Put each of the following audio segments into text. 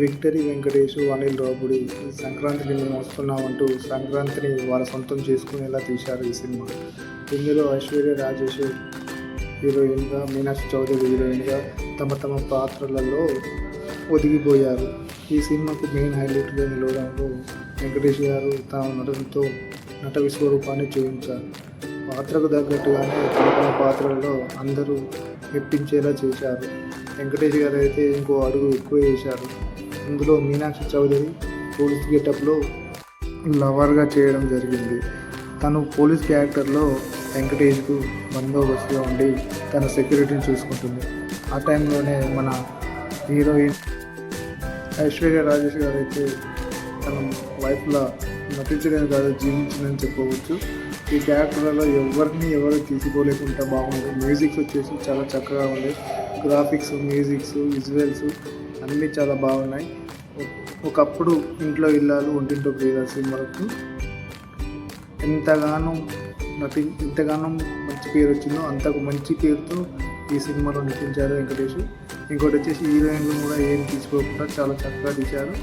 Victory Venkatesh, Anil Ravipudi సంక్రాంతికి మేము వస్తున్నామంటూ సంక్రాంతిని వాళ్ళ సొంతం చేసుకునేలా తీశారు ఈ సినిమా. ఇందులో ఐశ్వర్య రాజేష్ హీరోయిన్గా, మీనాక్షి చౌదరి హీరోయిన్గా తమ తమ పాత్రలలో ఒదిగిపోయారు. ఈ సినిమాకు మెయిన్ హైలైట్గా నిలవడంలో వెంకటేష్ గారు తమ నటనతో నట విశ్వరూపాన్ని చూపించారు. పాత్రకు తగ్గట్టుగానే తమ తమ పాత్రలలో అందరూ మెప్పించేలా చేశారు. వెంకటేష్ గారు అయితే ఇంకో అడుగు ఎక్కువ వేశారు. ఇందులో మీనాక్షి చౌదరి పోలీస్ గెటప్లో లవర్గా చేయడం జరిగింది. తను పోలీస్ క్యారెక్టర్లో వెంకటేష్కు బందోబస్తుగా ఉండి తన సెక్యూరిటీని చూసుకుంటుంది. ఆ టైంలోనే మన హీరోయిన్ ఐశ్వర్య రాజేష్ గారు అయితే తన వైఫ్లా నటించడమే కాదు, జీవించిందని చెప్పవచ్చు. ఈ క్యారెక్టర్లలో ఎవరు తీసుకోలేకుండా బాగుంది. మ్యూజిక్స్ వచ్చేసి చాలా చక్కగా ఉంది. గ్రాఫిక్స్, మ్యూజిక్స్, విజువల్స్ అన్నీ చాలా బాగున్నాయి. ఒకప్పుడు ఇంట్లో ఇల్లాలు ఒంటింటో ప్రియురాలు సినిమాలకు ఎంతగానో మంచి పేరు వచ్చిందో అంతకు మంచి పేరుతో ఈ సినిమాలో నటించారు వెంకటేష్. ఇంకోటి వచ్చేసి హీరోయిన్లు కూడా ఏం తీసుకోకుండా చాలా చక్కగా తీశారు.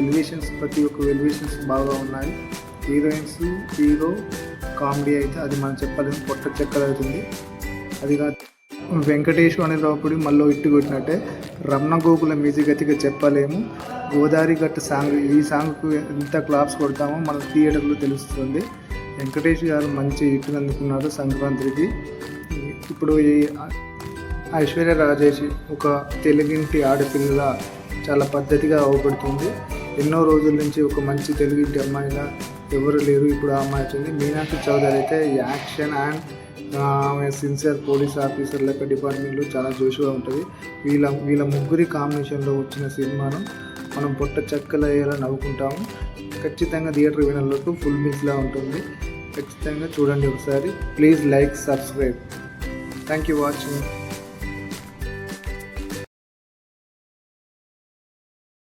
ఎలివేషన్స్, ప్రతి ఒక్క ఎలివేషన్స్ బాగా ఉన్నాయి. హీరోయిన్స్, హీరో కామెడీ అయితే అది మనం చెప్పలేము, పొట్ట చెక్కలు అవుతుంది. అది కాదు, వెంకటేష్ అనిల్ రావుపూడి మళ్ళీ ఇట్టు కొట్టినట్టే. రమణ గోకుల మ్యూజిక్ అయితే చెప్పలేము. గోదావరి గట్టు సాంగ్, ఈ సాంగ్కు ఎంత క్లాప్స్ కొడతామో మన థియేటర్లో తెలుస్తుంది. వెంకటేష్ గారు మంచి హిట్ అందుకున్నారు సంక్రాంతికి. ఇప్పుడు ఈ ఐశ్వర్య రాజేష్ ఒక తెలుగింటి ఆడపిల్ల చాలా పద్ధతిగా అవబడుతుంది. ఎన్నో రోజుల నుంచి ఒక మంచి తెలుగింటి అమ్మాయిగా ఎవరు లేరు, ఇప్పుడు ఆ అమ్మాయి వచ్చింది. మీనాక్షి చౌదరి అయితే యాక్షన్ అండ్ ఆమె సిన్సియర్ పోలీస్ ఆఫీసర్ లెక్క డిపార్ట్మెంట్లో చాలా జోషుగా ఉంటుంది. వీళ్ళ ముగ్గురి కాంబినేషన్లో వచ్చిన సినిమాను మనం పొట్ట చెక్కలయ్యేలా నవ్వుకుంటాము. ఖచ్చితంగా థియేటర్ వినర్లకు ఫుల్ మిక్స్లా ఉంటుంది. ఖచ్చితంగా చూడండి ఒకసారి. Please like, subscribe. Thank you watching.